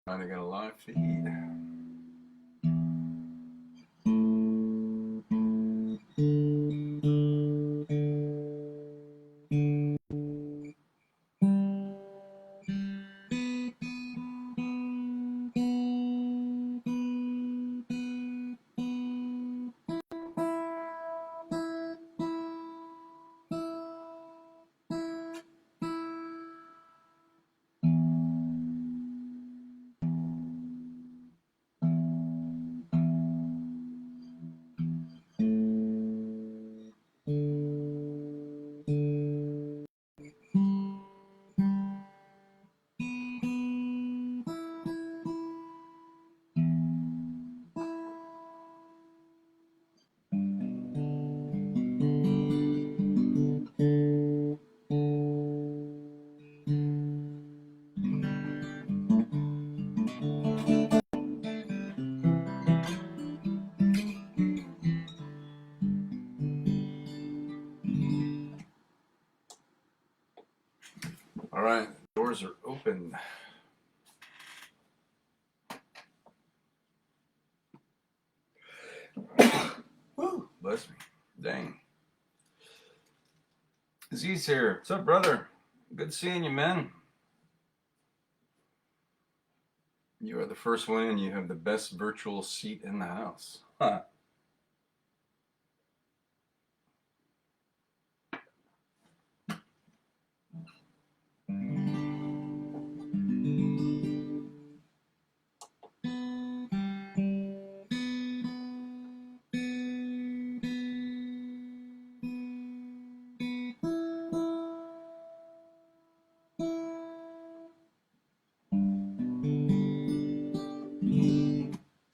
Finally got a live feed. All right, doors are open. Woo, bless me. Dang. Aziz here. What's up, brother? Good seeing you, man. You are the first one in. You have the best virtual seat in the house. Huh.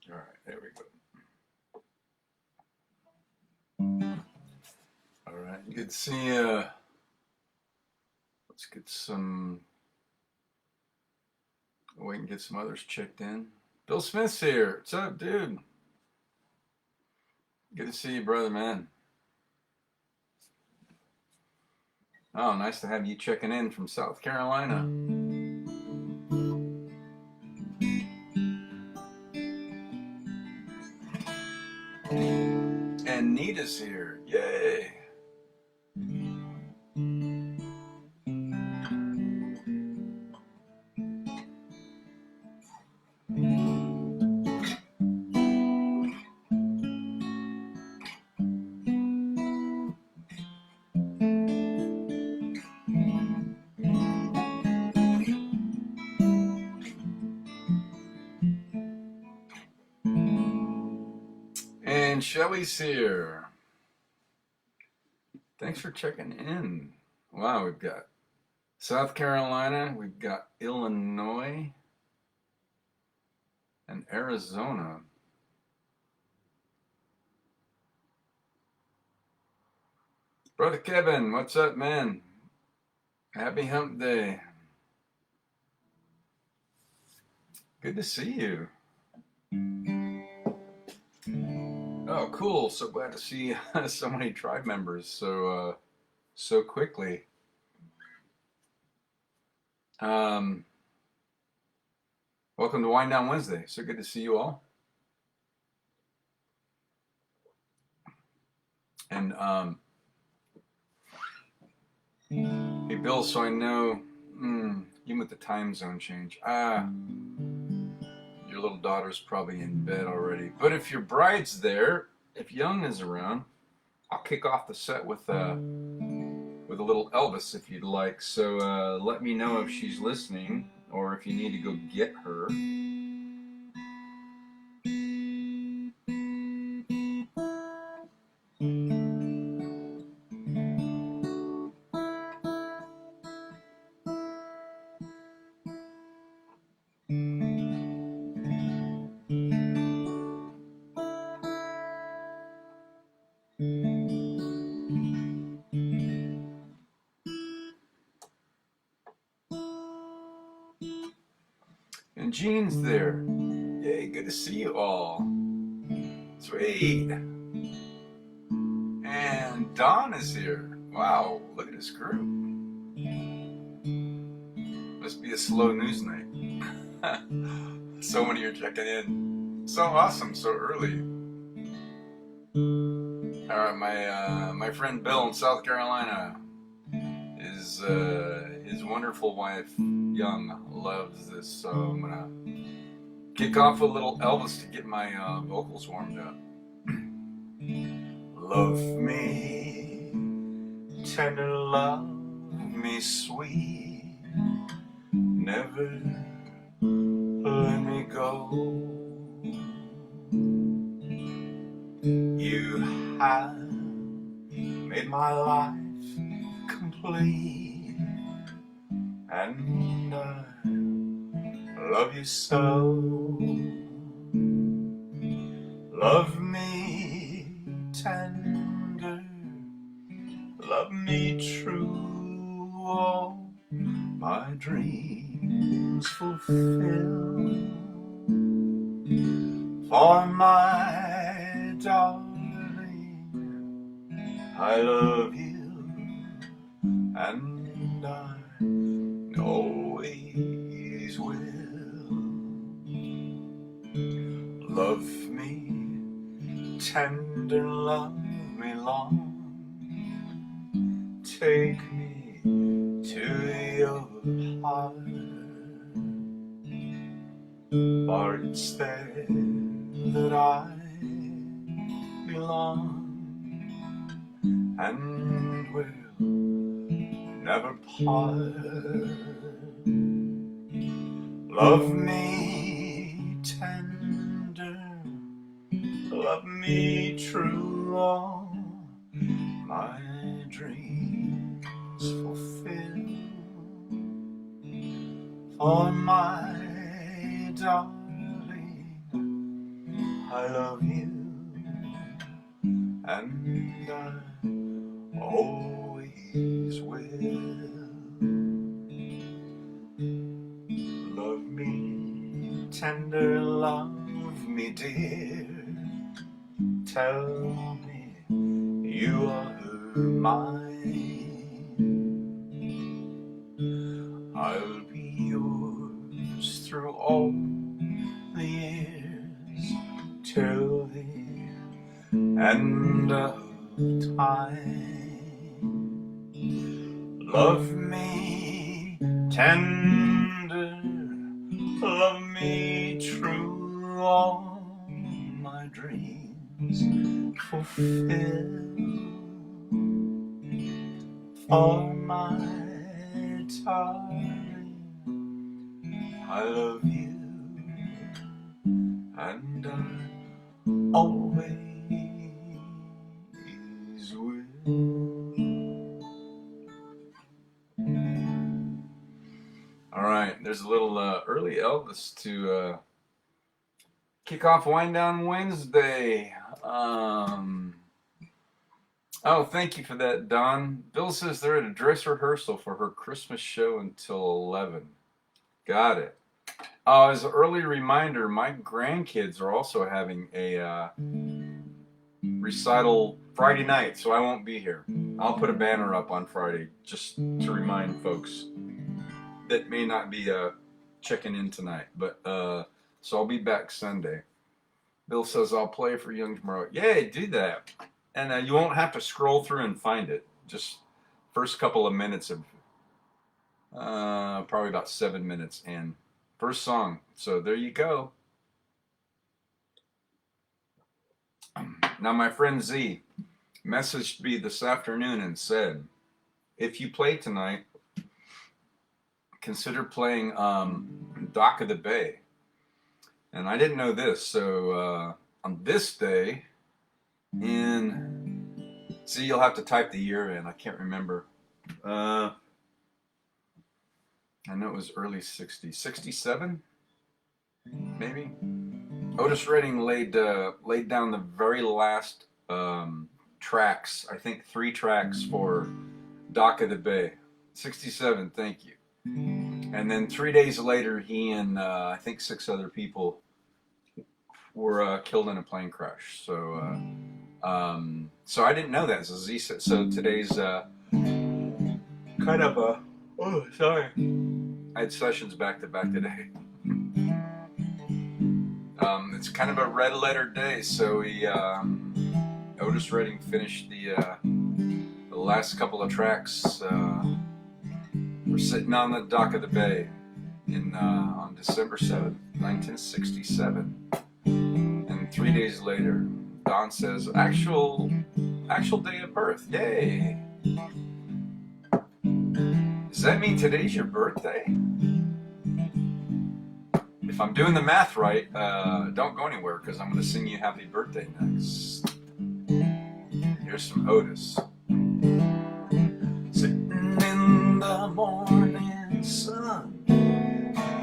All right, there we go. All right, good to see you. Let's get some. Wait and get some others checked in. Bill Smith's here. What's up, dude? Good to see you, brother, man. Oh, nice to have you checking in from South Carolina. And Nita's here. Yay. And Shelly's here. Thanks for checking in. Wow, we've got South Carolina, we've got Illinois, and Arizona. Brother Kevin, what's up, man? Happy hump day. Good to see you. Oh, cool. So glad to see so many tribe members so quickly. Welcome to Wind Down Wednesday. So good to see you all. And hey, Bill, so I know, even with the time zone change, your little daughter's probably in bed already. But if your bride's there, if Young is around, I'll kick off the set with a little Elvis if you'd like. So let me know if she's listening or if you need to go get her. And Jean's there. Yay, good to see you all. Sweet. And Don is here. Wow, look at this group. Must be a slow news night. So many are checking in. So awesome, so early. All right, my friend Bill in South Carolina, his wonderful wife Young loves this, so I'm gonna kick off a little Elvis to get my vocals warmed up. Love me tender, love me sweet, never let me go. You have made my life complete, and I love you so. Love me tender, love me true, all my dreams fulfill. For my darling, I love you, and I always will. Love me tender, love me long, take me to your heart, for it's there that I belong, and will never part. Love me tender, love me true, all my dreams fulfill. For my darling, I love you, and I always will. Love me tender, love me dear, tell me you are mine. I'll be yours through all the years, till the end of time. Love me tender, love me true, all my dreams fulfill. For my darling, I love you, and I always will. All right, there's a little early Elvis to kick off Wind Down Wednesday. Oh, thank you for that, Don. Bill says they're at a dress rehearsal for her Christmas show until 11. Got it. As an early reminder, my grandkids are also having a recital Friday night, so I won't be here. I'll put a banner up on Friday just to remind folks that may not be checking in tonight. But so I'll be back Sunday. Bill says I'll play for Young tomorrow. Yay, do that. And you won't have to scroll through and find it. Just first couple of minutes of probably about 7 minutes in. First song. So there you go. Now my friend Z messaged me this afternoon and said, if you play tonight, consider playing Dock of the Bay. And I didn't know this, so on this day see, you'll have to type the year in, I can't remember. I know it was early 60s, 67, maybe? Otis Redding laid down the very last tracks, I think 3 tracks for Dock of the Bay. 67, thank you. And then 3 days later, he and I think 6 other people were killed in a plane crash. So so I didn't know that. So Z said, so today's kind of oh, sorry. I had sessions back to back today. It's kind of a red letter day, so Otis Redding finished the last couple of tracks. We're sitting on the dock of the bay on December 7th, 1967. And 3 days later, Don says, actual day of birth. Yay! Does that mean today's your birthday? If I'm doing the math right, don't go anywhere because I'm going to sing you happy birthday next. Here's some Otis. Sitting in the morning sun,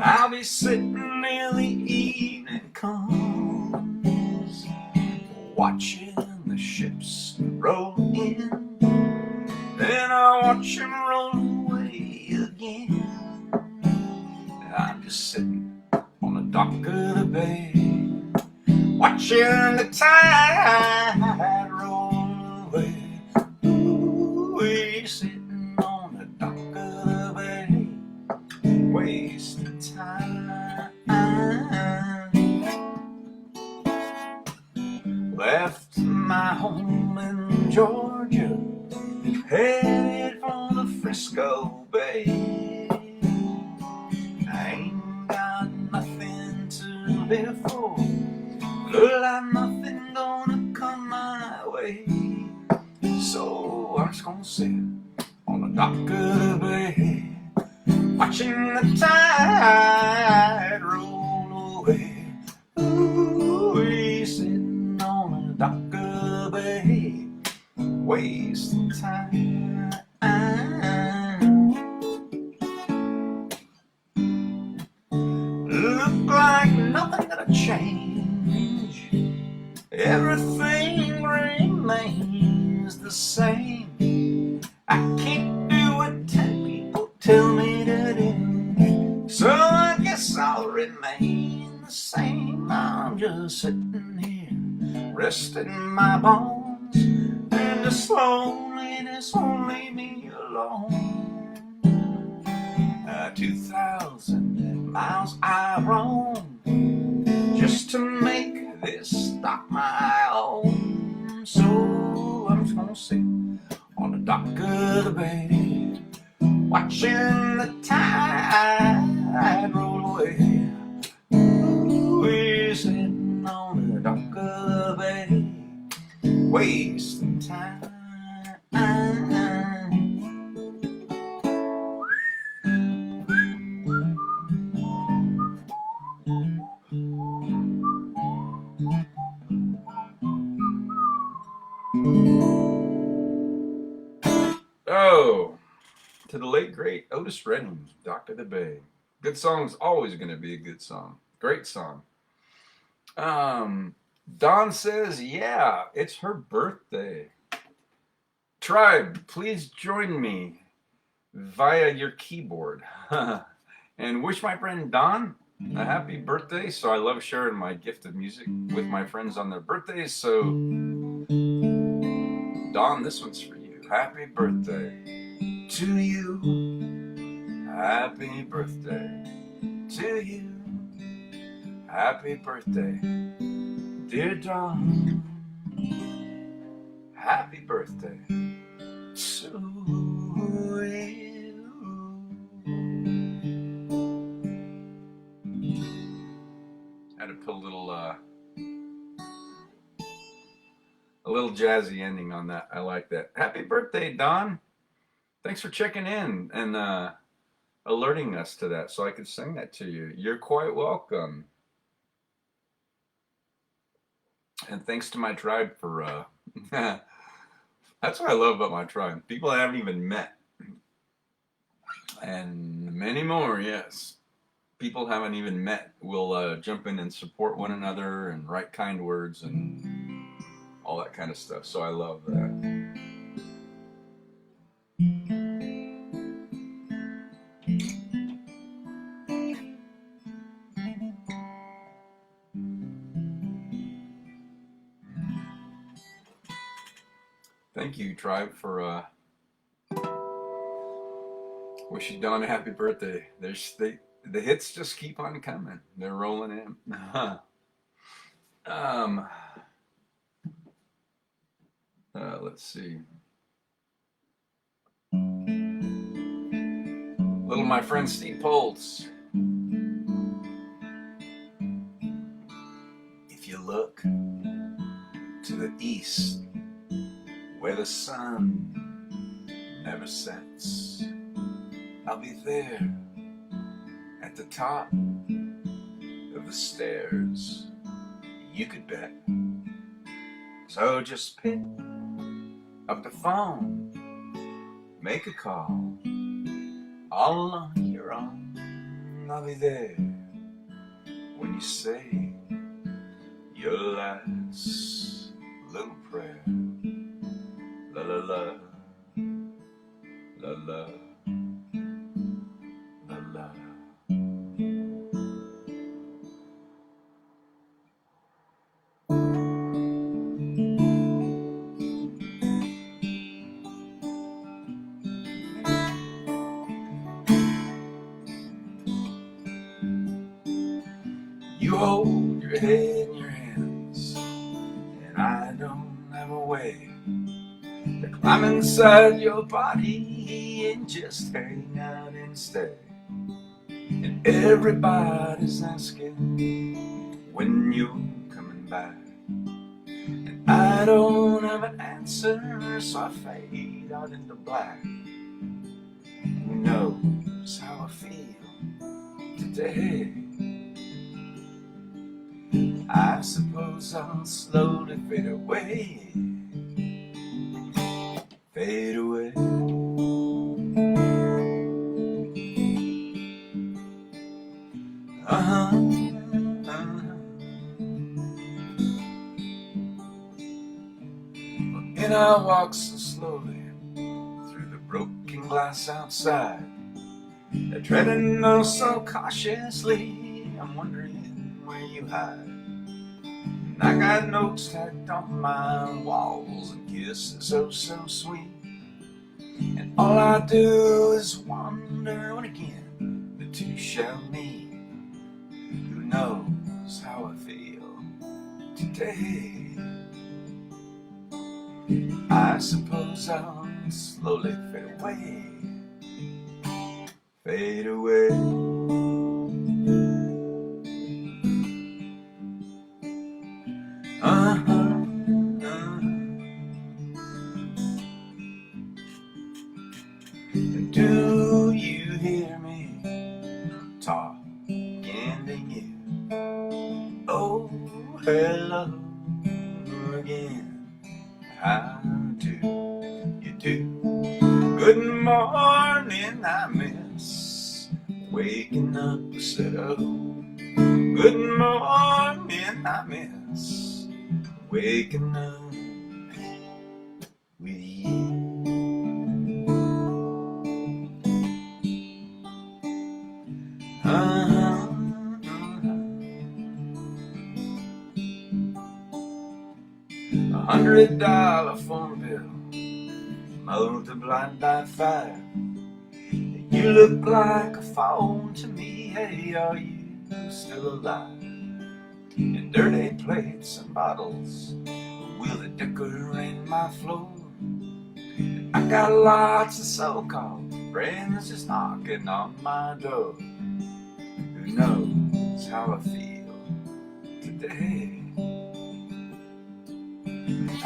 I'll be sitting till the evening comes, watching the ships roll in, then I'll watch them roll away again. I'm just sitting on the dock of the bay, watching the tide roll away. Ooh, we're sitting on the dock of the bay, wasting time. Left my home in Georgia, headed for the Frisco Bay. I ain't got nothing to live for, look like nothing gonna come my way. So I'm just gonna sit on the dock of the bay, watching the tide roll away. Ooh, we're sitting on the dock of the bay, wasting time. Look like nothing gonna change, everything remains the same. I can't do what 10 people tell me to do, so I guess I'll remain the same. I'm just sitting here, resting my bones, and this loneliness won't leave me alone. 2,000 miles I roam just to make this dock my own. So I'm just gonna sit on the dock of the bay, watching the tide roll away. Ooh, we're sitting on the dock of the bay, wasting time. Oh, to the late great Otis Redding, Dock of the Bay. Good song's always going to be a good song. Great song. Dawn says, yeah, it's her birthday. Tribe, please join me via your keyboard and wish my friend Dawn a happy birthday. So I love sharing my gift of music with my friends on their birthdays. So Dawn, this one's for you. Happy birthday to you. Happy birthday to you. Happy birthday, dear Dawn. Happy birthday to you. Had to put a little jazzy ending on that. I like that. Happy birthday, Don. Thanks for checking in and alerting us to that so I could sing that to you. You're quite welcome. And thanks to my tribe for that's what I love about my tribe. People I haven't even met. And many more, yes. People haven't even met will jump in and support one another and write kind words and all that kind of stuff. So I love that. Thank you, tribe, for wishing Dawn a happy birthday. The hits just keep on coming. They're rolling in. Um, let's see. Little my friend Steve Poltz. If you look to the east, where the sun never sets, I'll be there at the top of the stairs, you could bet. So just pick up the phone, make a call, all on your own. I'll be there when you say your last little prayer. La la la, la la, la la. You hold your head in your hands, and I don't have a way to climb inside your body and just hang out and stay. And everybody's asking when you're coming back, and I don't have an answer, so I fade out into black. Who knows how I feel today? I suppose I'll slowly fade away, fade away. And I walk so slowly through the broken glass outside, treading oh so cautiously. I'm wondering where you hide. And I got notes tacked on my walls and kisses oh so sweet. And all I do is wonder when again the two shall meet. Who knows how I feel today? I suppose I'll slowly fade away, fade away. Do you hear me talking to you? Oh, hello again. How do you do? Good morning, I miss waking up instead of. Good morning, I miss waking up with you. $100 phone bill multiplied by 5. You look like a phone to me. Hey, are you still alive? And dirty plates and bottles will it decorate my floor? I got lots of so-called friends just knocking on my door. Who knows how I feel today?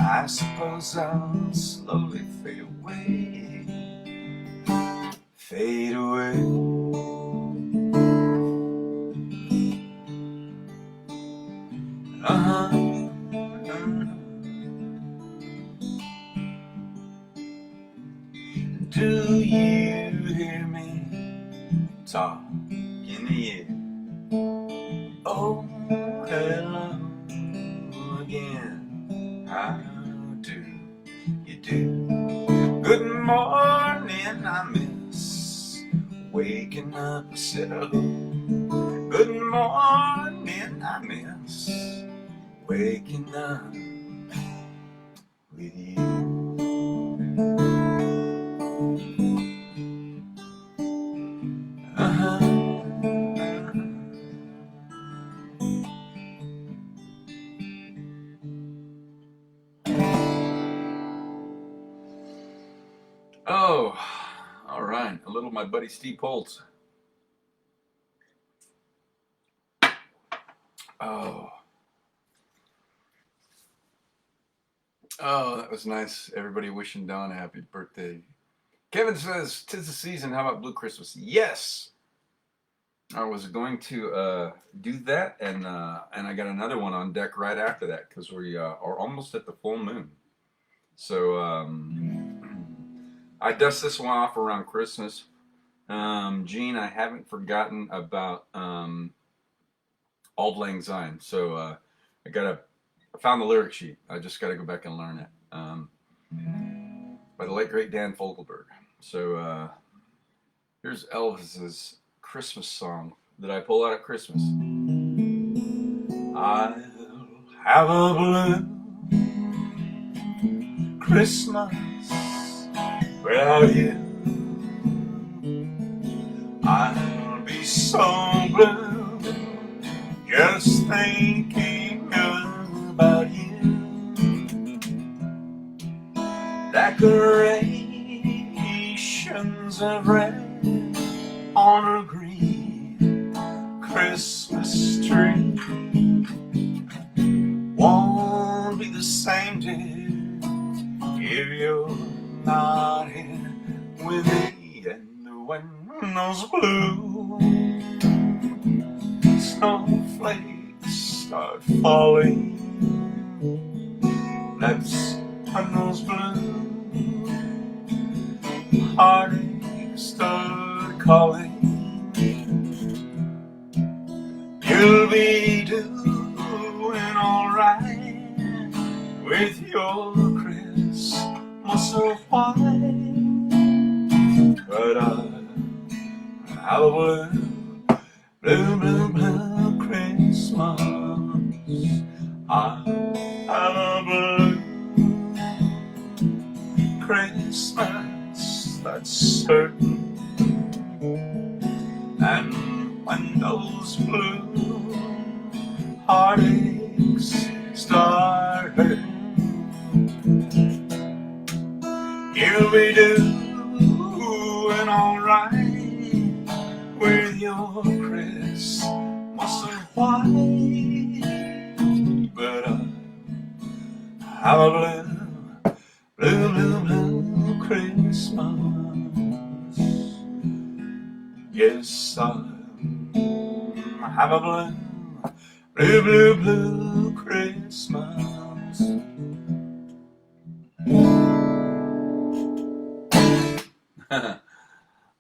I suppose I'll slowly fade away, fade away. Do you hear me talking to you? Oh, hello again. How do you do? Good morning, I miss waking up instead of. Good morning, I miss waking up with you. my buddy Steve Poltz. Oh. Oh, that was nice. Everybody wishing Don a happy birthday. Kevin says, "'Tis the season. How about Blue Christmas?" Yes. I was going to do that, and I got another one on deck right after that because we are almost at the full moon. So I dust this one off around Christmas. Gene, I haven't forgotten about Auld Lang Syne. So I found the lyric sheet. I just got to go back and learn it. By the late great Dan Fogelberg. So here's Elvis's Christmas song that I pull out at Christmas. I'll have a blue Christmas without you. I'll be so blue just thinking about you. Decorations of red on a green Christmas tree won't be the same, dear, if you're not here with me. And when those blue snowflakes start falling, that's when those blue heartaches start calling. You'll be doing alright with your Christmas of white, but I have a blue Christmas. I have a blue Christmas, that's certain. And when those blue heartaches start hurting, you'll be doing alright with your Christmas of white, but I have a blue Christmas. Yes, I have a blue Christmas.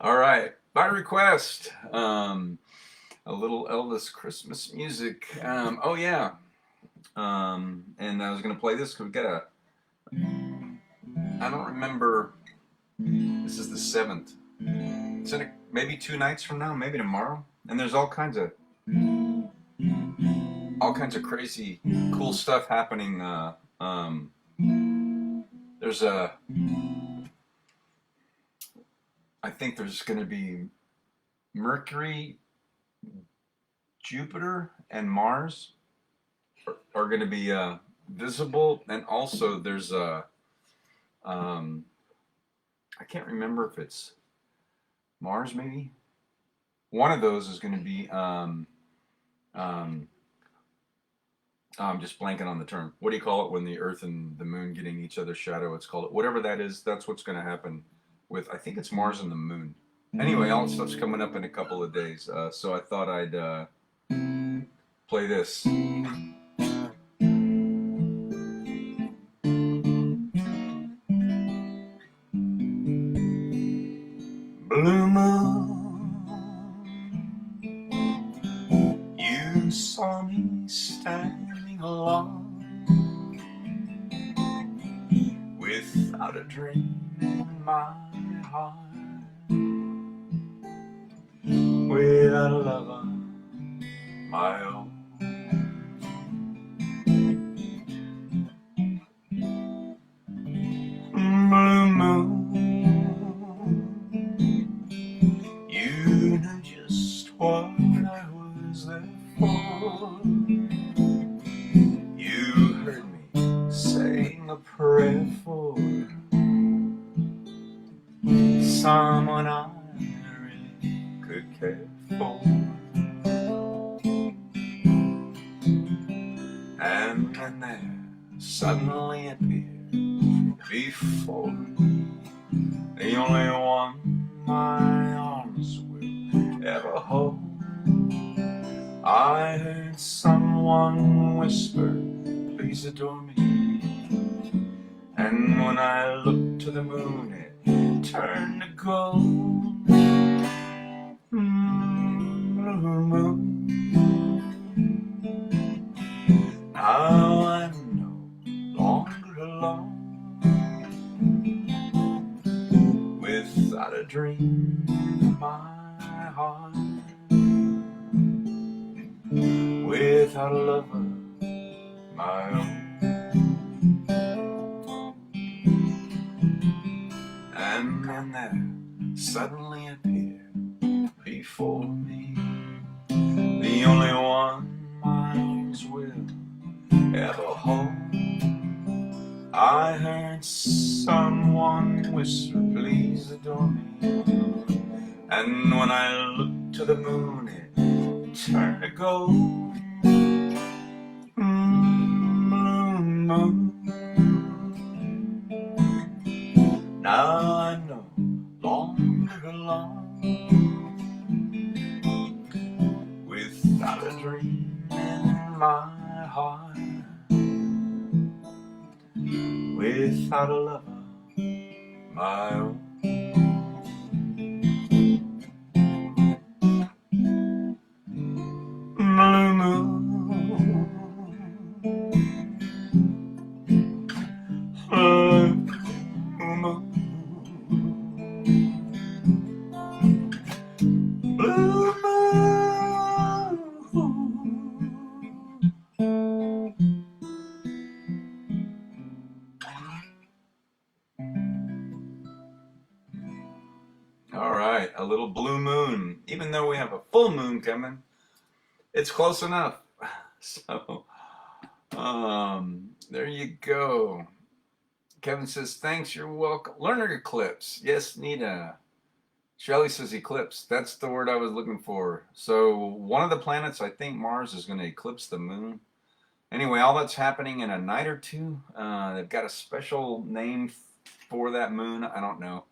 All right, by request, a little Elvis Christmas music. Oh yeah, and I was gonna play this because we got I don't remember. This is the 7th. It's in maybe 2 nights from now, maybe tomorrow. And there's all kinds of crazy, cool stuff happening. There's I think there's going to be Mercury, Jupiter, and Mars are going to be visible, and also there's I can't remember if it's Mars, maybe. One of those is going to be I'm just blanking on the term. What do you call it when the Earth and the Moon getting each other's shadow? It's called whatever that is. That's what's going to happen with. I think it's Mars and the Moon. Anyway, all that stuff's coming up in a couple of days. So I thought I'd play this. Blue moon, you saw me standing alone without a dream in my heart, without a love of my own. Blue moon, you knew just what I was there for. You heard me saying a prayer for someone I we're careful. And then there suddenly appeared before me the only one my arms will ever hold. I heard someone whisper, please adore me. And when I looked to the moon, it turned to gold. Blue moon. Now I'm no longer alone, without a dream in my heart, without a lover, my own. And then there suddenly appeared before me the only one my arms will ever hold. I heard someone whisper, please adore me. And when I looked to the moon, it turned to gold. Blue moon. Now I'm no longer alone, without a dream in my heart, without a lover, my own. Blue moon, blue moon, blue moon. All right, a little blue moon. Even though we have a full moon coming, it's close enough. So, there you go. Kevin says, thanks, you're welcome. Lunar eclipse. Yes, Nita. Shelley says eclipse. That's the word I was looking for. So, one of the planets, I think Mars, is going to eclipse the moon. Anyway, all that's happening in a night or two. They've got a special name for that moon. I don't know.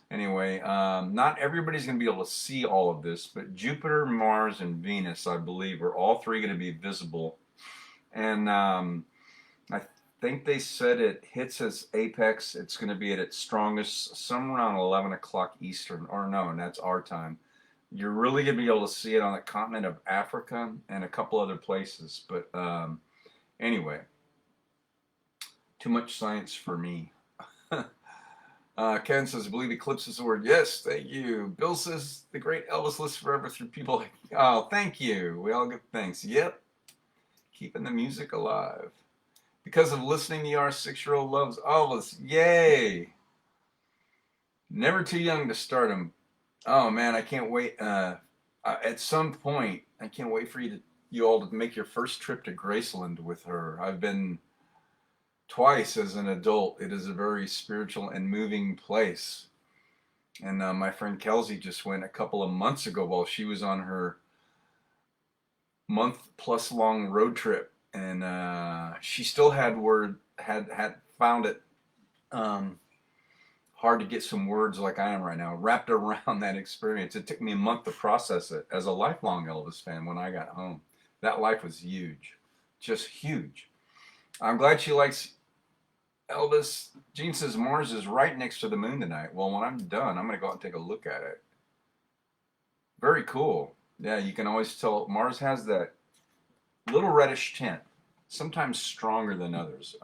Anyway, not everybody's going to be able to see all of this, but Jupiter, Mars, and Venus, I believe, are all three going to be visible. And I think they said it hits its apex. It's going to be at its strongest somewhere around 11 o'clock Eastern, or no, and that's our time. You're really going to be able to see it on the continent of Africa and a couple other places. But anyway, too much science for me. Ken says, I believe eclipse is the word. Yes, thank you. Bill says, the great Elvis lives forever through people like, oh, thank you. We all give thanks. Yep. Keeping the music alive. Because of listening to our 6-year-old loves Elvis. Yay. Never too young to start him. Oh, man, I can't wait. At some point, I can't wait for you all to make your first trip to Graceland with her. I've been twice as an adult. It is a very spiritual and moving place. And my friend Kelsey just went a couple of months ago while she was on her month-plus long road trip, and she still had found it hard to get some words like I am right now wrapped around that experience. It took me a month to process it as a lifelong Elvis fan when I got home. That life was huge, just huge. I'm glad she likes Elvis. Gene says Mars is right next to the moon tonight. Well, when I'm done, I'm going to go out and take a look at it. Very cool. Yeah, you can always tell Mars has that little reddish tint, sometimes stronger than others.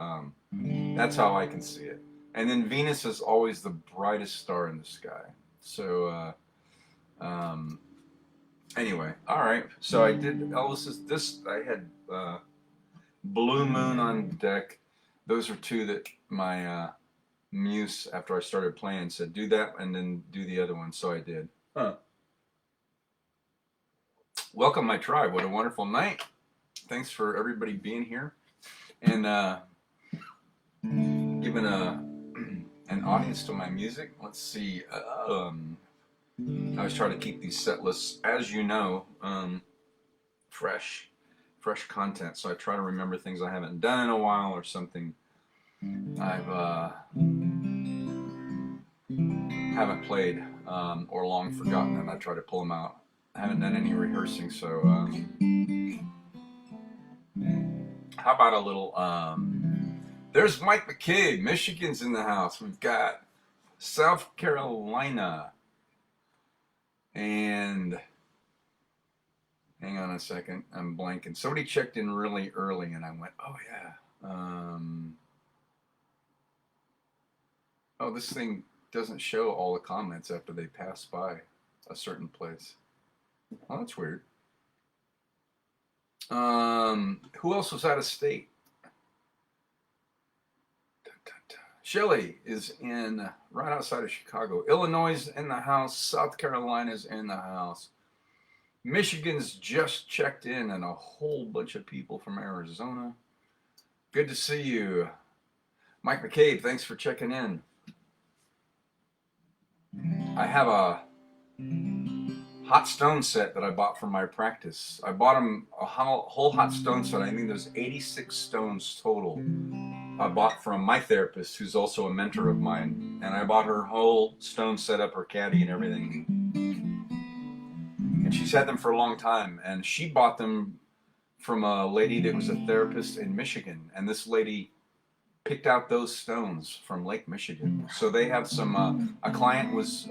That's how I can see it. And then Venus is always the brightest star in the sky. So, anyway, all right. So I did Elvis's. I had Blue Moon on deck. Those are two that my muse, after I started playing, said do that and then do the other one. So I did. Welcome, my tribe. What a wonderful night. Thanks for everybody being here and giving an audience to my music. Let's see. I always try to keep these set lists, as you know, fresh content. So I try to remember things I haven't done in a while or something I've haven't played or long forgotten, and I try to pull them out. I haven't done any rehearsing, so how about a little there's Mike McCabe, Michigan's in the house. We've got South Carolina, and hang on a second, I'm blanking. Somebody checked in really early and I went, oh yeah. Oh, this thing doesn't show all the comments after they pass by a certain place. Oh, that's weird. Who else was out of state? Shelley is in right outside of Chicago. Illinois is in the house. South Carolina's in the house. Michigan's just checked in, and a whole bunch of people from Arizona. Good to see you. Mike McCabe, thanks for checking in. I have a hot stone set that I bought for my practice. I bought him a whole hot stone set. I think there's 86 stones total. I bought from my therapist, who's also a mentor of mine, and I bought her whole stone setup, her caddy and everything. And she's had them for a long time, and she bought them from a lady that was a therapist in Michigan, and this lady picked out those stones from Lake Michigan. So they have some, a client was,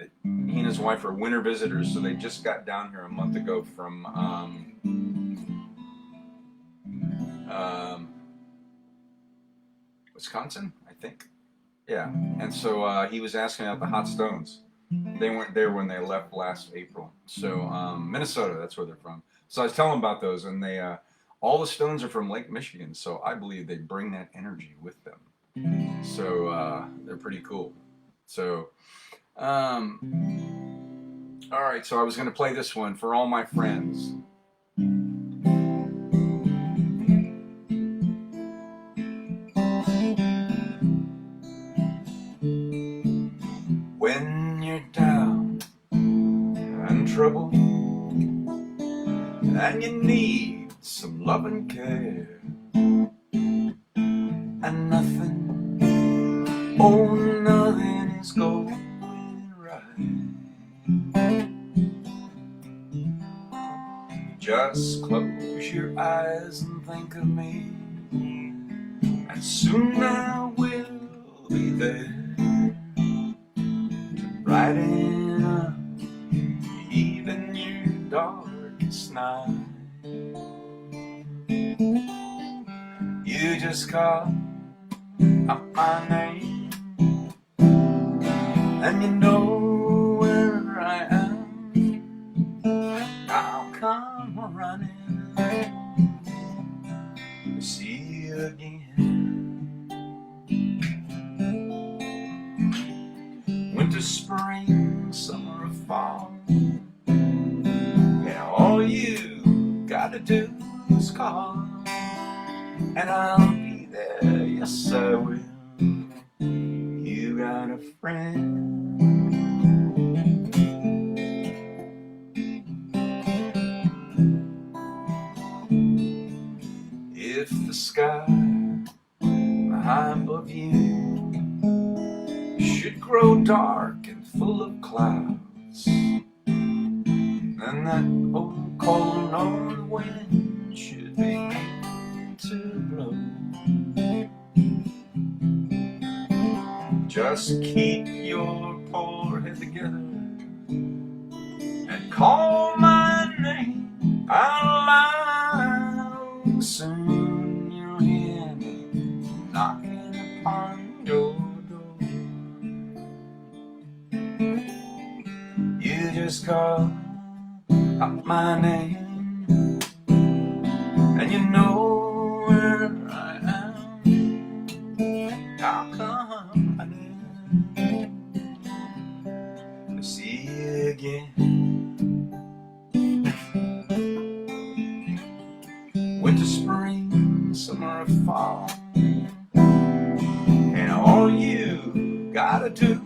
he and his wife are winter visitors, so they just got down here a month ago from Wisconsin, I think. Yeah, and so he was asking about the hot stones. They weren't there when they left last April. So Minnesota, that's where they're from. So I was telling them about those, and they all the stones are from Lake Michigan. So I believe they bring that energy with them. So they're pretty cool. So all right. So I was going to play this one for all my friends. When you're down and trouble and you need some love and care and nothing, oh nothing is going right, just close your eyes and think of me, and soon I will be there, brighten up even your darkest night. You just call out my name, and you know where I am. I'll come running to see you again. Winter, spring, summer, or fall, yeah, all you gotta do is call, and I'll be there, yes I will. You got a friend. If the sky high above you should grow dark and full of clouds, then that old cold north wind should begin to blow. Just keep your poor head together and call my name out loud. Soon you'll hear me knocking upon your door. You just call out my name, and you know where I am. I'll come to see you again. Winter, spring, summer, or fall, and all you gotta do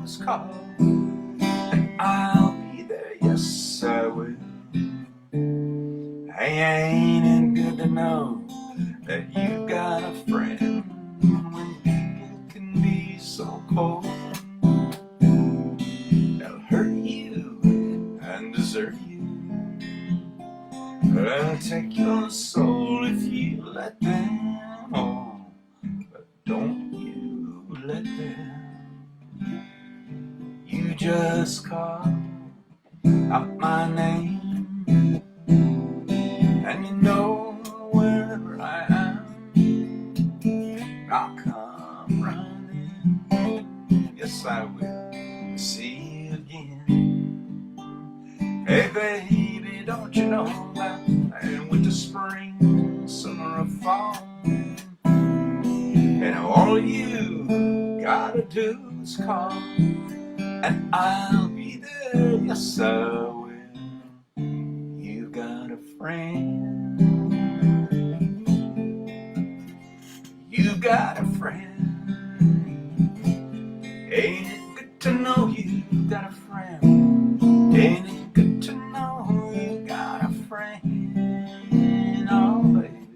is call, and that you got a friend when people can be so cold. They'll hurt you and desert you, and take your soul if you let them. Oh, but don't you let them. You just call out my name, and you know wherever I am, I'll come running. Yes, I will see you again. Hey baby, don't you know that winter, spring, summer, or fall, and all you gotta do is call, and I'll be there. Yes, I will. You got a friend. You got a friend. Ain't it good to know you got a friend? Ain't it good to know you got a friend? Oh, baby,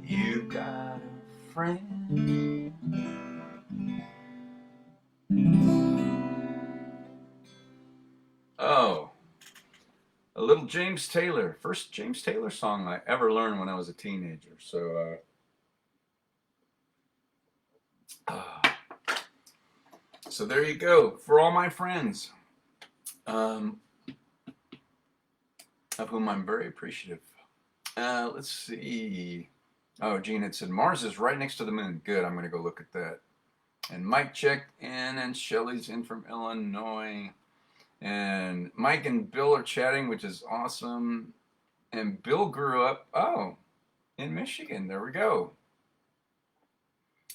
you got a friend. Oh, a little James Taylor. First James Taylor song I ever learned when I was a teenager. So there you go. For all my friends, of whom I'm very appreciative. Let's see. Oh, Gene had said Mars is right next to the moon. Good. I'm going to go look at that. And Mike checked in, and Shelly's in from Illinois. And Mike and Bill are chatting, which is awesome. And Bill grew up, in Michigan. There we go.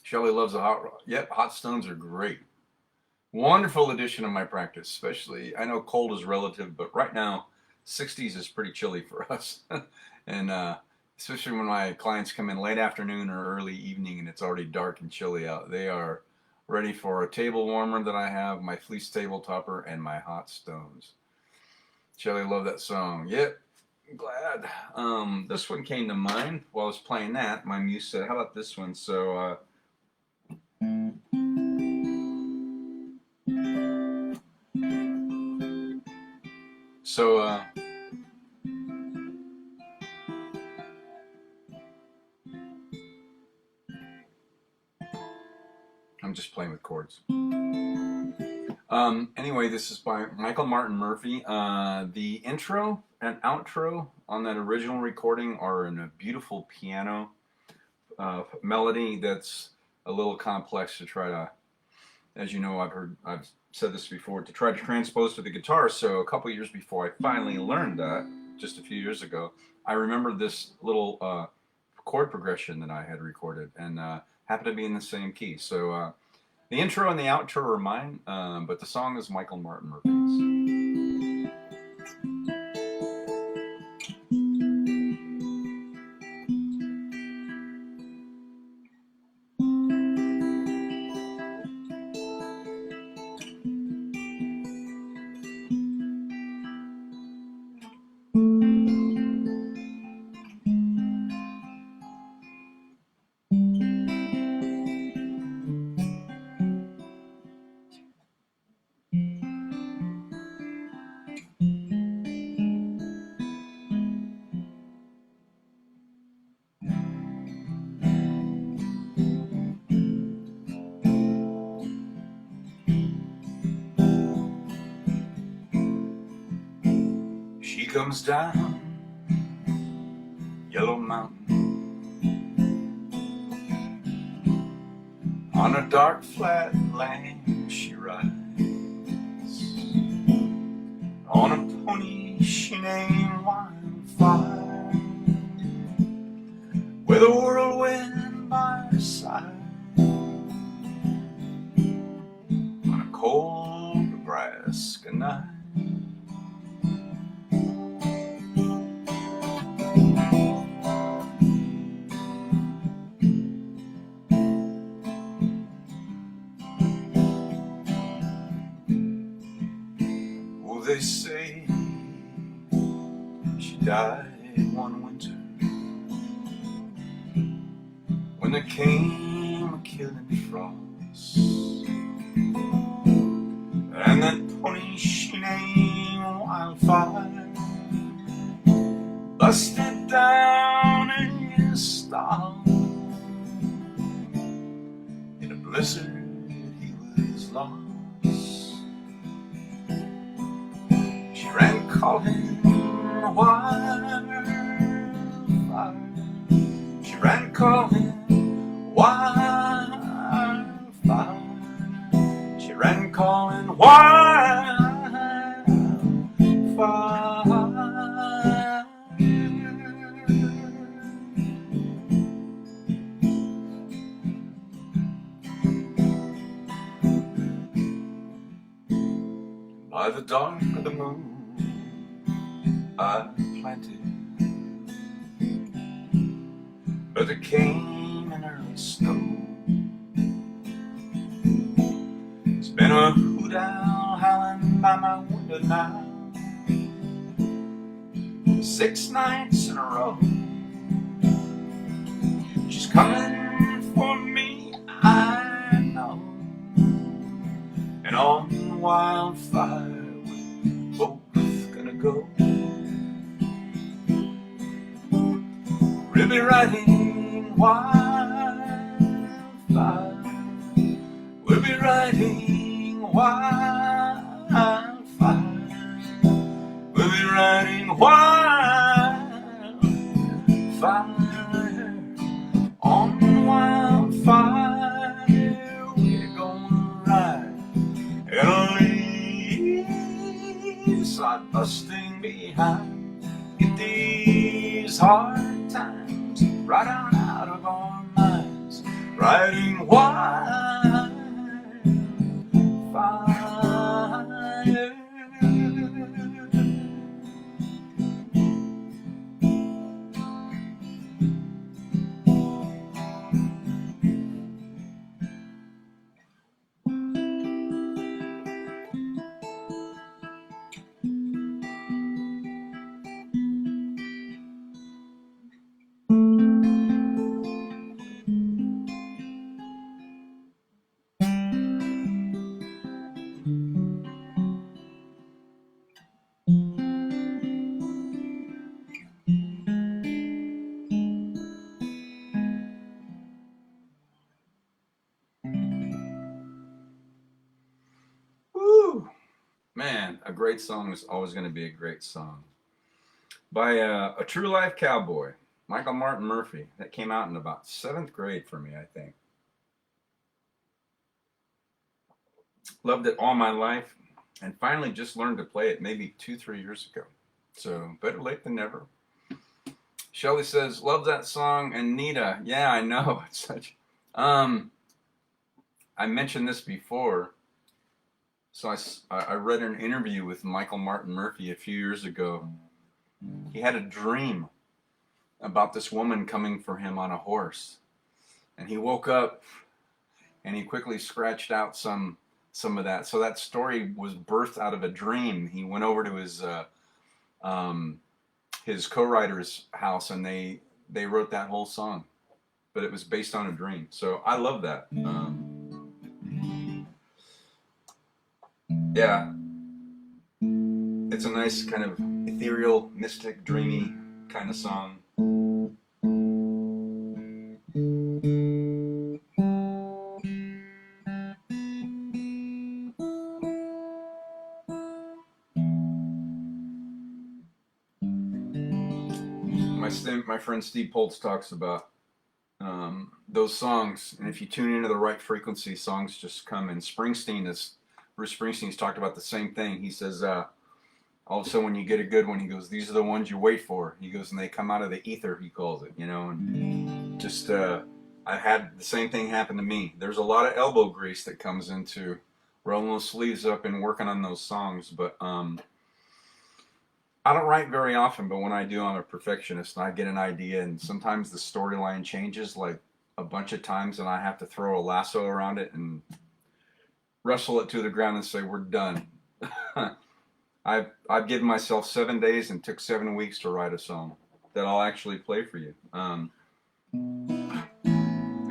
Shelly loves the hot rod. Yep, hot stones are great. Wonderful addition to my practice, especially, I know cold is relative, but right now, 60s is pretty chilly for us. And especially when my clients come in late afternoon or early evening and it's already dark and chilly out, they are ready for a table warmer that I have, my fleece table topper, and my hot stones. Shelly, love that song. Yep, glad. This one came to mind while I was playing that. My muse said, how about this one? So, I'm just playing with chords. Anyway, this is by Michael Martin Murphey. The intro and outro on that original recording are in a beautiful piano melody that's a little complex to try to, as you know, I've said this before, to try to transpose to the guitar. So a couple years before I finally learned that, just a few years ago, I remembered this little chord progression that I had recorded, and happened to be in the same key. So the intro and the outro are mine, but the song is Michael Martin Murphy's. She comes down Yellow Mountain on a dark flat lane. She rides on a pony she named Wildfire, with a whirlwind by her side, on a cold Nebraska night. They say she died one winter when there came a killing frost, and that pony she named Wildfire busted down in his stall. In a blizzard he was lost. She ran calling Wildfire. She ran calling Wildfire. She ran calling Wildfire. By the dark of the moon I planted, but there came an early snow. It's been a hoot owl howling by my window now 6 nights in a row. She's coming for me, I know, and on Wildfire we're both gonna go. We'll be riding Wildfire. We'll be riding Wildfire. We'll be riding Wildfire. On Wildfire we're gonna ride. And leaves are busting behind. Get these hard times right on out of our minds. Riding Wildfire. Woo! Man, a great song is always going to be a great song. By a true life cowboy, Michael Martin Murphey. That came out in about 7th grade for me, I think. Loved it all my life, and finally just learned to play it maybe 2-3 years ago. So better late than never. Shelly says, love that song. And Nita, yeah, I know. It's such. I mentioned this before. So I read an interview with Michael Martin Murphey a few years ago. He had a dream about this woman coming for him on a horse. And he woke up and he quickly scratched out some of that. So that story was birthed out of a dream. He went over to his co-writer's house and they wrote that whole song. But it was based on a dream. So I love that. Yeah, it's a nice kind of ethereal, mystic, dreamy kind of song. My friend Steve Poltz talks about those songs, and if you tune into the right frequency, songs just come in. Bruce Springsteen's talked about the same thing. He says, all of a sudden when you get a good one, he goes, these are the ones you wait for. He goes, and they come out of the ether, he calls it, and just, I had the same thing happen to me. There's a lot of elbow grease that comes into rolling those sleeves up and working on those songs, but I don't write very often, but when I do, I'm a perfectionist, and I get an idea, and sometimes the storyline changes like a bunch of times, and I have to throw a lasso around it and wrestle it to the ground and say, we're done. I've given myself 7 days and took 7 weeks to write a song that I'll actually play for you. And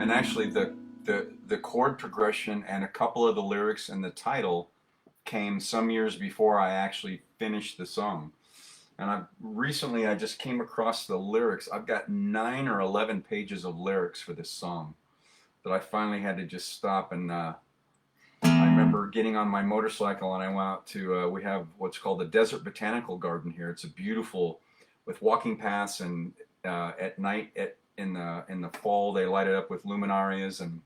And actually, the chord progression and a couple of the lyrics and the title came some years before I actually finished the song. And I just came across the lyrics. I've got 9 or 11 pages of lyrics for this song that I finally had to just stop. And I remember getting on my motorcycle and I went out to, we have what's called the Desert Botanical Garden here. It's a beautiful, with walking paths, and at night, in the fall, they light it up with luminarias, and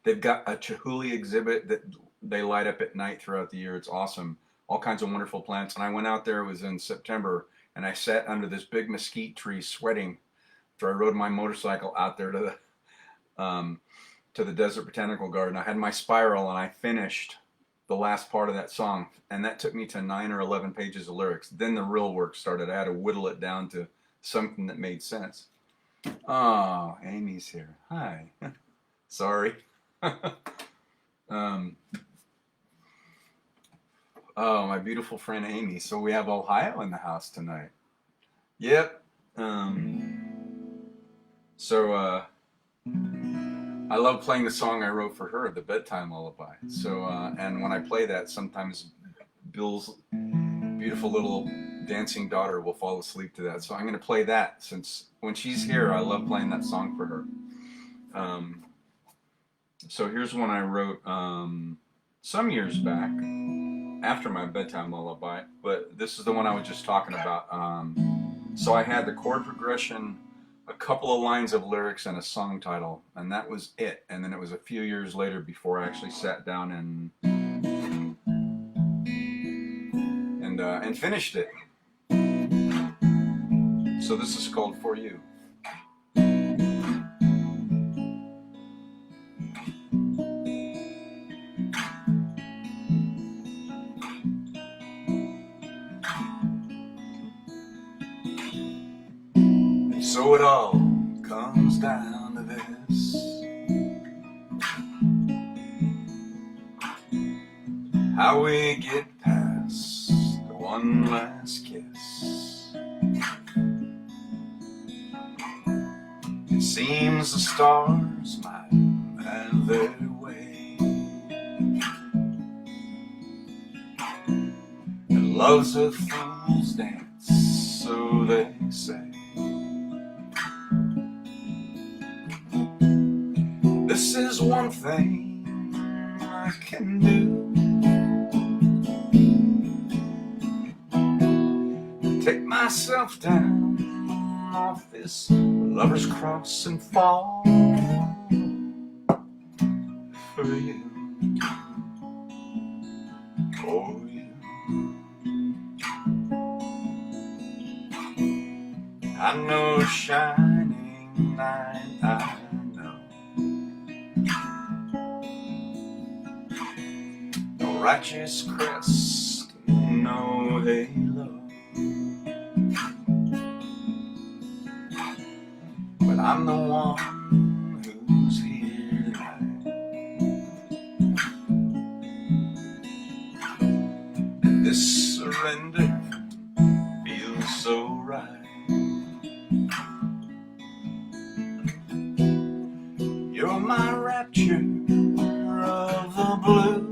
they've got a Chihuly exhibit that they light up at night throughout the year. It's awesome. All kinds of wonderful plants. And I went out there, it was in September, and I sat under this big mesquite tree sweating after I rode my motorcycle out there to the Desert Botanical Garden. I had my spiral and I finished the last part of that song, and that took me to 9 or 11 pages of lyrics. Then the real work started. I had to whittle it down to something that made sense. Oh, Amy's here. Hi. Sorry. Oh, my beautiful friend Amy. So we have Ohio in the house tonight. Yep. So I love playing the song I wrote for her, the bedtime lullaby. So and when I play that, sometimes Bill's beautiful little dancing daughter will fall asleep to that. So I'm going to play that, since when she's here, I love playing that song for her. So here's one I wrote some years back after my bedtime lullaby, but this is the one I was just talking about. So I had the chord progression, a couple of lines of lyrics, and a song title, and that was it. And then it was a few years later before I actually sat down and finished it. So this is called For You. So it all comes down to this: how we get past the one last kiss. It seems the stars might have their way, and love's a fool's dance, so they say. This is one thing I can do: take myself down off this lover's cross and fall for you, for you. I know shining light, I know no righteous crest, no halo, but I'm the one who's here tonight, and this surrender feels so right. You're my rapture of the blue.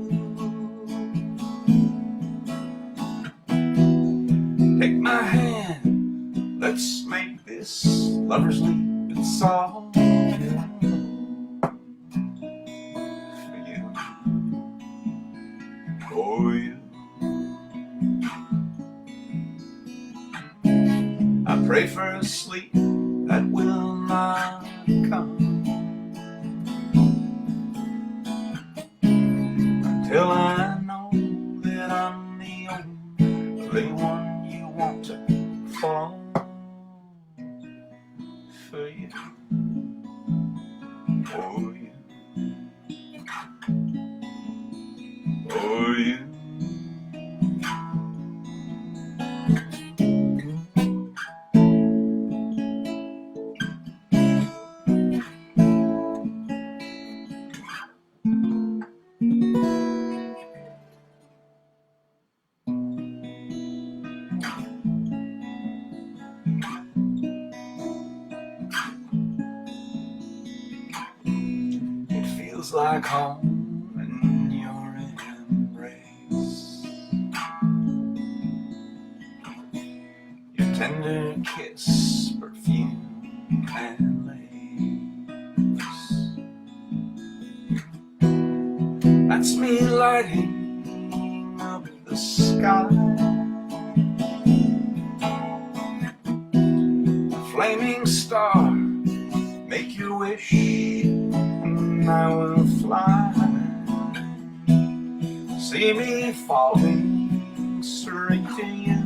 Take my hand, let's make this lover's leap and song for you, for you. I pray for a sleep that will not come till I know that I'm the only one you want to fall for you, for you, for you. like home in your embrace. Your tender kiss, perfume and lace. That's me lighting up the sky. A flaming star, make your wish and I will fly. See me falling straight to you.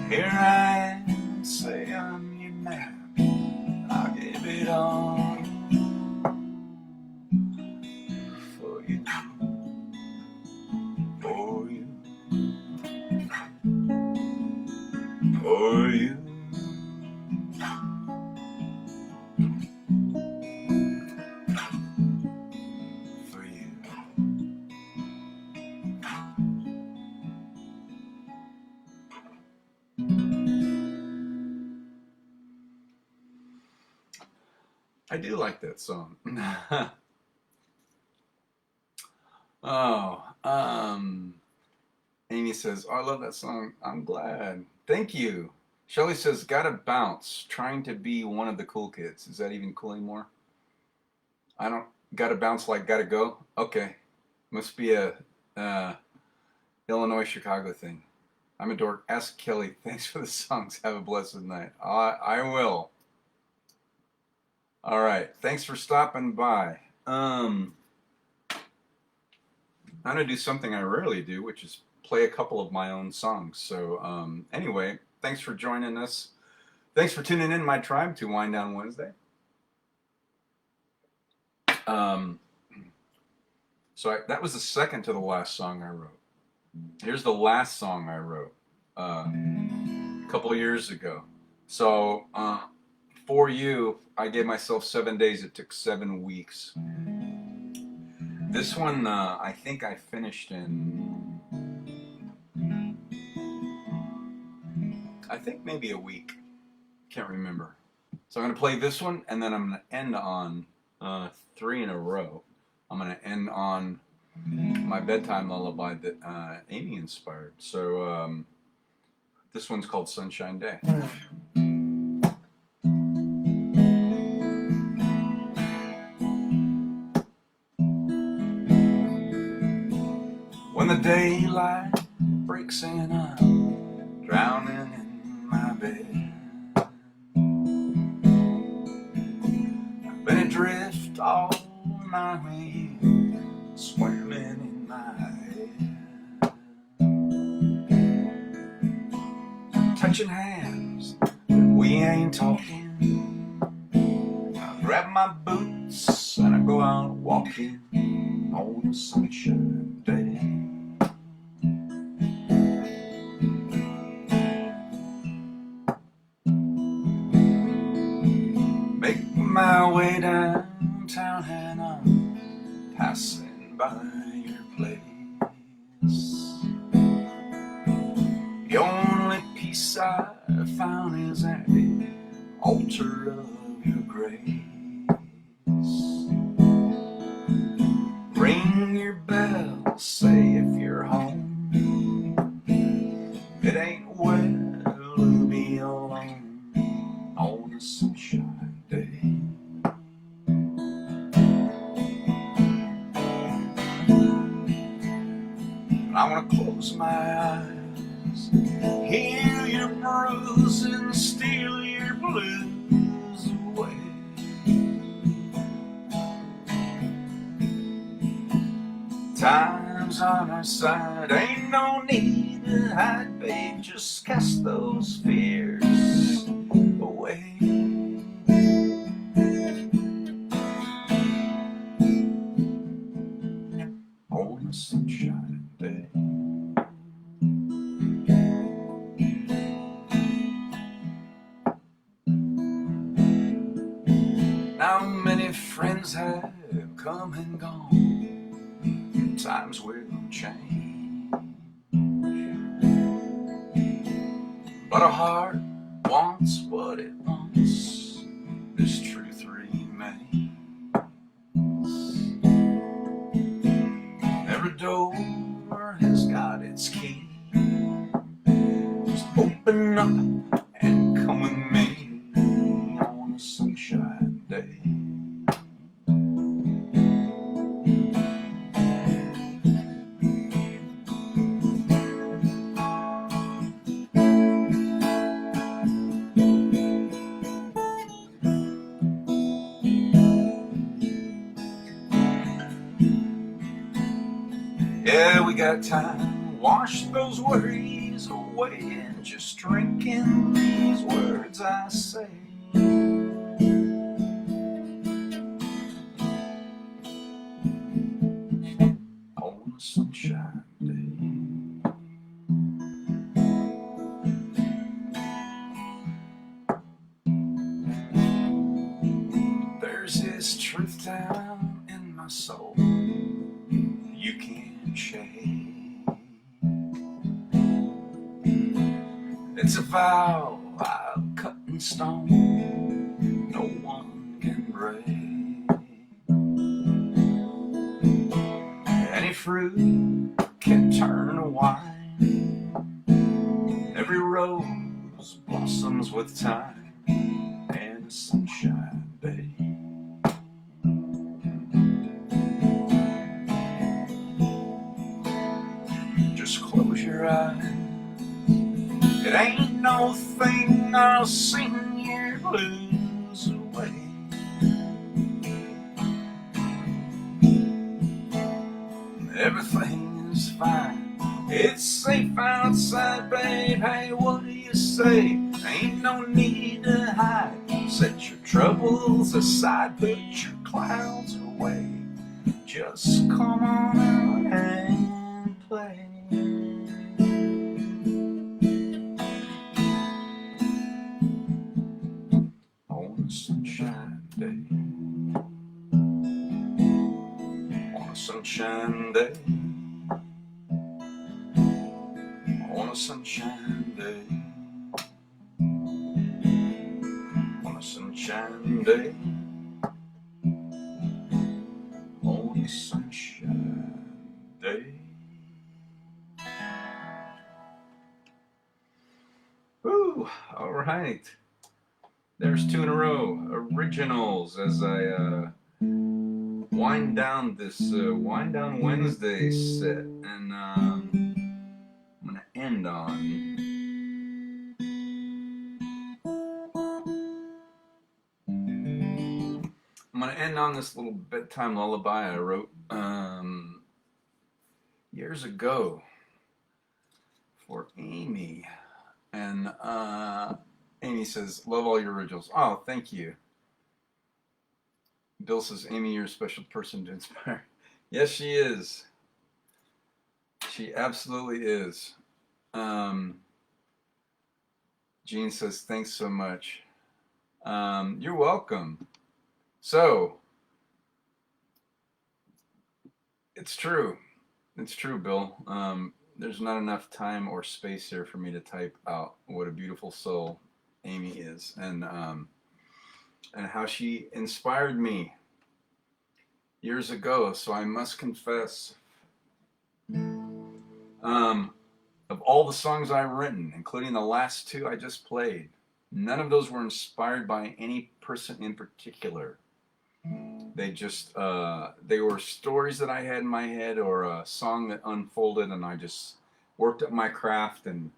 Here I am, say I'm your man, I'll give it all for you, for you, for you. I do like that song. Amy says, oh, I love that song. I'm glad. Thank you. Shelly says, gotta bounce, trying to be one of the cool kids. Is that even cool anymore? I don't, gotta bounce like gotta go? Okay. Must be a Illinois, Chicago thing. I'm a dork. Ask Kelly. Thanks for the songs. Have a blessed night. I will. All right. Thanks for stopping by. I'm going to do something I rarely do, which is play a couple of my own songs. So anyway, thanks for joining us. Thanks for tuning in, my tribe, to Wind Down Wednesday. That was the second to the last song I wrote. Here's the last song I wrote a couple of years ago. So for you, I gave myself 7 days. It took 7 weeks. This one, I think I finished in, I think maybe a week. Can't remember. So I'm going to play this one, and then I'm going to end on 3 in a row. I'm going to end on my bedtime lullaby that Amy inspired. So this one's called Sunshine Day. When the daylight breaks in, I'm drowning in my bed. I've been adrift all night, swimming in my head. Touching hands, we ain't talking. I grab my boots and I go out walking on a sunshine day. Make my way downtown and I'm passing by your place. The only peace I found is at the altar of your grace. Ring your bell, say if you're home. It ain't well to be alone on a sunshine day. I want to close my eyes, heal your bruising, steal your blues away. Time's on our side, ain't no need to hide, babe, just cast those fears away. On a sunshine day. Now many friends have come and gone, times will change, but a heart wants what it wants, door has got its key. Just open up and come with me on a sunshine day. Yeah, we got time. Wash those worries away and just drink in these words I say. On a sunshine day. There's this truth down in my soul you can't shake. It's a vow I'll cut in stone, no one can break. Any fruit can turn to wine, every rose blossoms with time, and a sunshine day. Just close your eyes. It ain't no thing I'll sing your blues away. Everything is fine, it's safe outside, babe. Hey, what do you say? Ain't no need to hide. Set your troubles aside, put your clouds away. Just come on out and play. On a sunshine day. On a sunshine day. On a sunshine day. On a sunshine day. On a sunshine day. Woo! All right. There's 2 in a row. Originals as I wind down this Wind Down Wednesday set. And I'm going to end on this little bedtime lullaby I wrote years ago for Amy. And Amy says, love all your originals. Oh, thank you. Bill says, Amy, you're a special person to inspire. Yes, she is. She absolutely is. Jean says, thanks so much. You're welcome. So, it's true. It's true, Bill. There's not enough time or space here for me to type out what a beautiful soul Amy is, and how she inspired me years ago. So I must confess, of all the songs I've written, including the last 2 I just played, none of those were inspired by any person in particular. They just they were stories that I had in my head, or a song that unfolded, and I just worked up my craft, and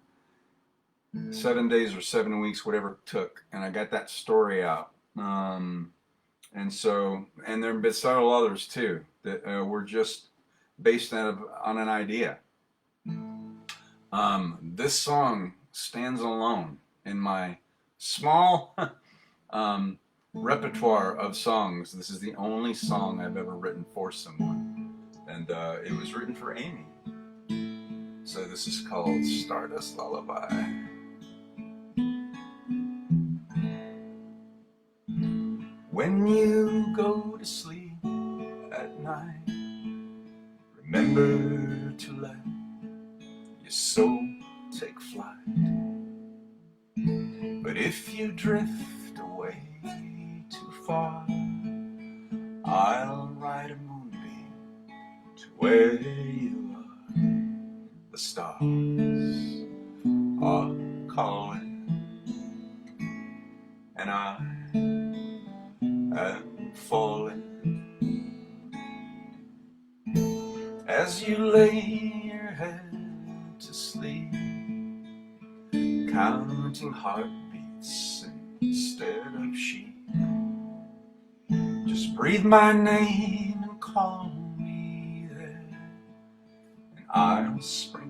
7 days or 7 weeks, whatever it took, and I got that story out. And so, and there have been several others too that were just based on an idea. This song stands alone in my small repertoire of songs. This is the only song I've ever written for someone, and it was written for Amy. So this is called Stardust Lullaby. When you go to sleep at night, remember to let your soul take flight. But if you drift away too far, I'll ride a moonbeam to where you The stars are calling, and I am falling. As you lay your head to sleep, counting heartbeats instead of sheep, just breathe my name and call me there, and I'll sprinkle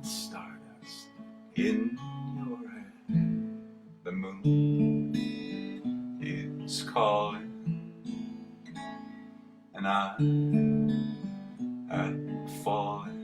stardust in your hair. The moon is calling, and I am falling.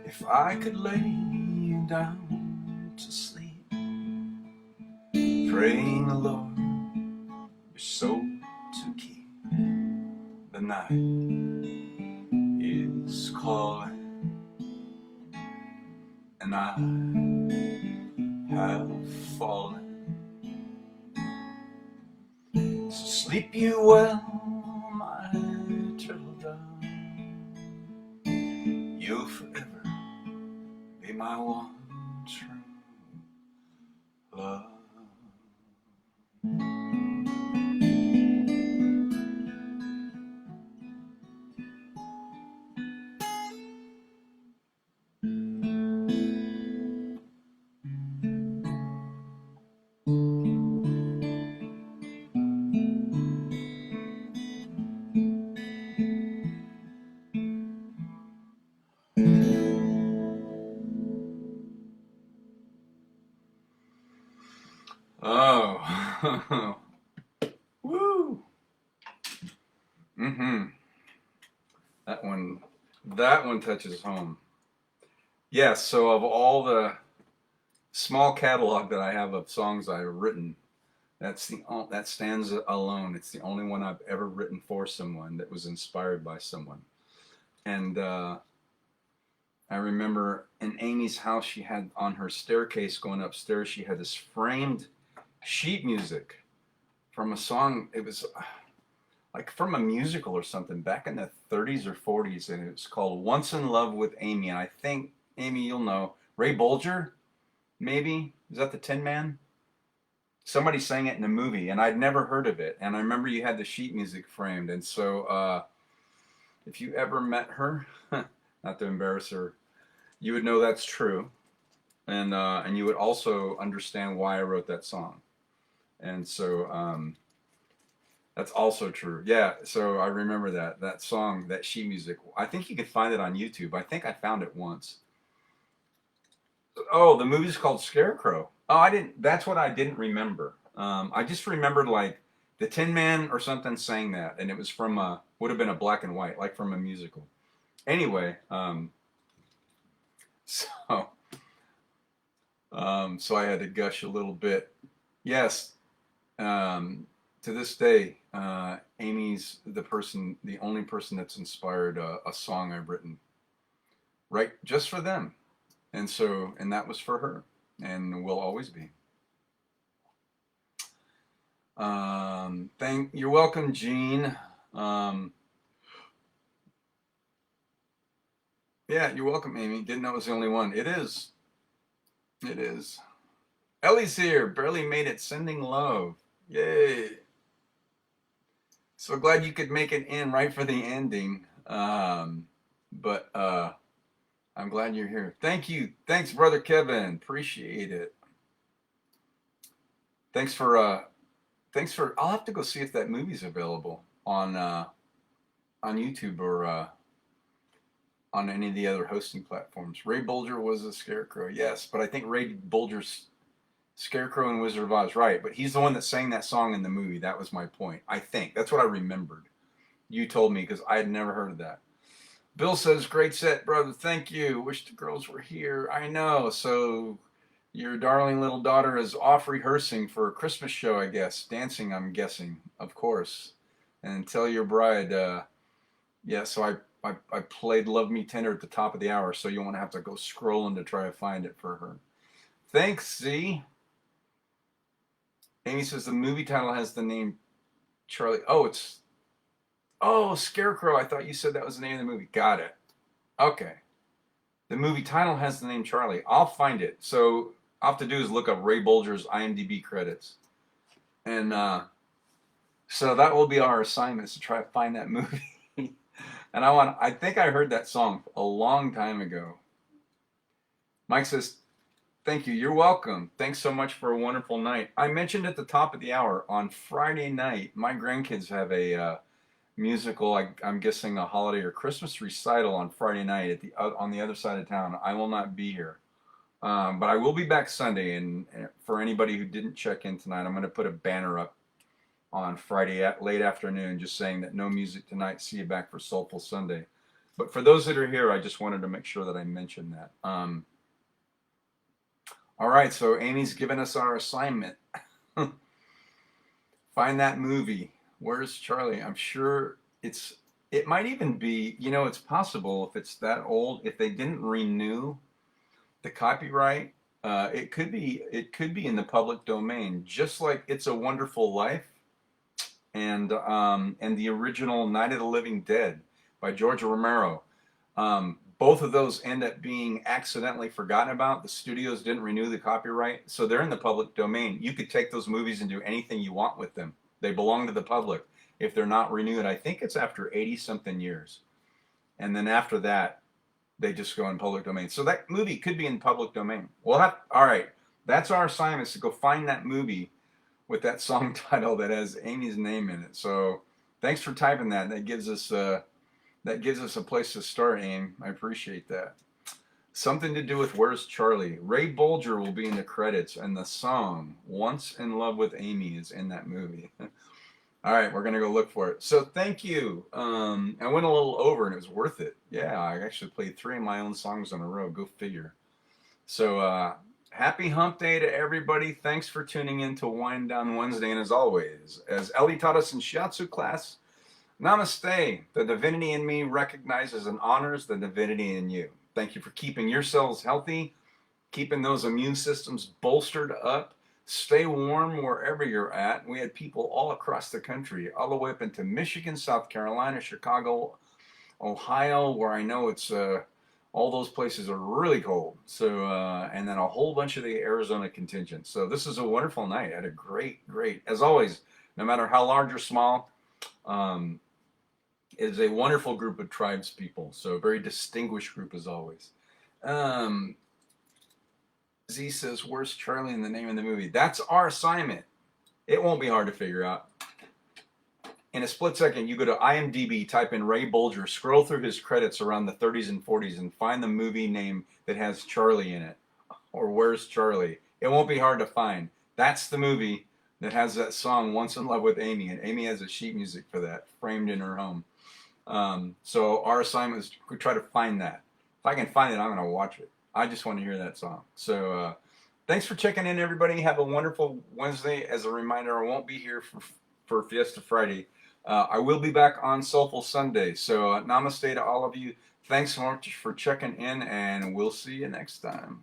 If I could lay you down to sleep, praying the Lord your soul to keep, the night is calling, and I have fallen. So sleep you well, my turtle dove. You'll forever be my one true love. Oh, woo! That one touches home. Yes. So of all the small catalog that I have of songs I've written, that stands alone. It's the only one I've ever written for someone that was inspired by someone. And I remember in Amy's house, she had on her staircase going upstairs, she had this framed sheet music from a song. It was like from a musical or something back in the 30s or 40s, and it was called Once in Love with Amy. And I think, Amy, you'll know, Ray Bolger, maybe? Is that the Tin Man? Somebody sang it in a movie, and I'd never heard of it. And I remember you had the sheet music framed. And so if you ever met her, not to embarrass her, you would know that's true. And you would also understand why I wrote that song. And so that's also true. Yeah, so I remember that song, that sheet music. I think you can find it on YouTube. I think I found it once. Oh, the movie's called Scarecrow. Oh, I didn't. That's what I didn't remember. I just remembered like the Tin Man or something sang that, and it was from would have been a black and white, like from a musical. Anyway, so so I had to gush a little bit. Yes, to this day, Amy's the only person that's inspired a song I've written, right, just for them. And so, and that was for her, and will always be. You're welcome, Gene. Yeah, you're welcome, Amy. Didn't know it was the only one. It is. It is. Ellie's here. Barely made it. Sending love. Yay. So glad you could make it in right for the ending. But I'm glad you're here. Thank you. Thanks, Brother Kevin. Appreciate it. Thanks for I'll have to go see if that movie's available on YouTube or on any of the other hosting platforms. Ray Bolger was a scarecrow, yes, but I think Ray Bolger's Scarecrow and Wizard of Oz, right? But he's the one that sang that song in the movie. That was my point. I think that's what I remembered. You told me because I had never heard of that. Bill says, "Great set, brother. Thank you. Wish the girls were here." I know. So your darling little daughter is off rehearsing for a Christmas show, I guess. Dancing, I'm guessing, of course. And tell your bride, yeah, so I played Love Me Tender at the top of the hour, so you won't have to go scrolling to try to find it for her. Thanks, Z. Amy says the movie title has the name Charlie. Oh, Scarecrow. I thought you said that was the name of the movie. Got it. Okay. The movie title has the name Charlie. I'll find it. So all I have to do is look up Ray Bolger's IMDb credits. And so that will be our assignment, is to try to find that movie. And I think I heard that song a long time ago. Mike says, "Thank you. You're welcome. Thanks so much for a wonderful night." I mentioned at the top of the hour, on Friday night, my grandkids have a musical, I'm guessing a holiday or Christmas recital on Friday night at on the other side of town. I will not be here. But I will be back Sunday, and for anybody who didn't check in tonight, I'm going to put a banner up on Friday at late afternoon just saying that no music tonight, see you back for Soulful Sunday. But for those that are here, I just wanted to make sure that I mentioned that. All right, so Amy's given us our assignment. Find that movie. Where's Charlie? I'm sure it might even be, it's possible if it's that old, if they didn't renew the copyright, it could be in the public domain, just like It's a Wonderful Life and the original Night of the Living Dead by George Romero. Both of those end up being accidentally forgotten about. The studios didn't renew the copyright, so they're in the public domain. You could take those movies and do anything you want with them. They belong to the public if they're not renewed. I think it's after 80-something years. And then after that, they just go in public domain. So that movie could be in public domain. All right, that's our assignment, is to go find that movie with that song title that has Amy's name in it. So thanks for typing that. That gives us a place to start, Aim. I appreciate that. Something to do with Where's Charlie. Ray Bolger will be in the credits, and the song Once in Love with Amy is in that movie. All right, we're going to go look for it. So thank you. I went a little over, and it was worth it. Yeah, I actually played 3 of my own songs in a row. Go figure. So happy hump day to everybody. Thanks for tuning in to Wind Down Wednesday. And as always, as Ellie taught us in Shiatsu class, namaste. The divinity in me recognizes and honors the divinity in you. Thank you for keeping yourselves healthy, keeping those immune systems bolstered up. Stay warm wherever you're at. We had people all across the country, all the way up into Michigan, South Carolina, Chicago, Ohio, where I know it's all those places are really cold. So, and then a whole bunch of the Arizona contingent. So this is a wonderful night. I had a great, as always, no matter how large or small, it is a wonderful group of tribes people. So a very distinguished group as always. Z says, "Where's Charlie in the name of the movie?" That's our assignment. It won't be hard to figure out. In a split second, you go to IMDb, type in Ray Bolger, scroll through his credits around the 30s and 40s, and find the movie name that has Charlie in it, or Where's Charlie. It won't be hard to find. That's the movie that has that song Once in Love with Amy, and Amy has a sheet music for that framed in her home. So our assignment is to try to find that. If I can find it, I'm going to watch it. I just want to hear that song. So thanks for checking in, everybody. Have a wonderful Wednesday. As a reminder, I won't be here for Fiesta Friday. I will be back on Soulful Sunday. So namaste to all of you. Thanks so much for checking in, and we'll see you next time.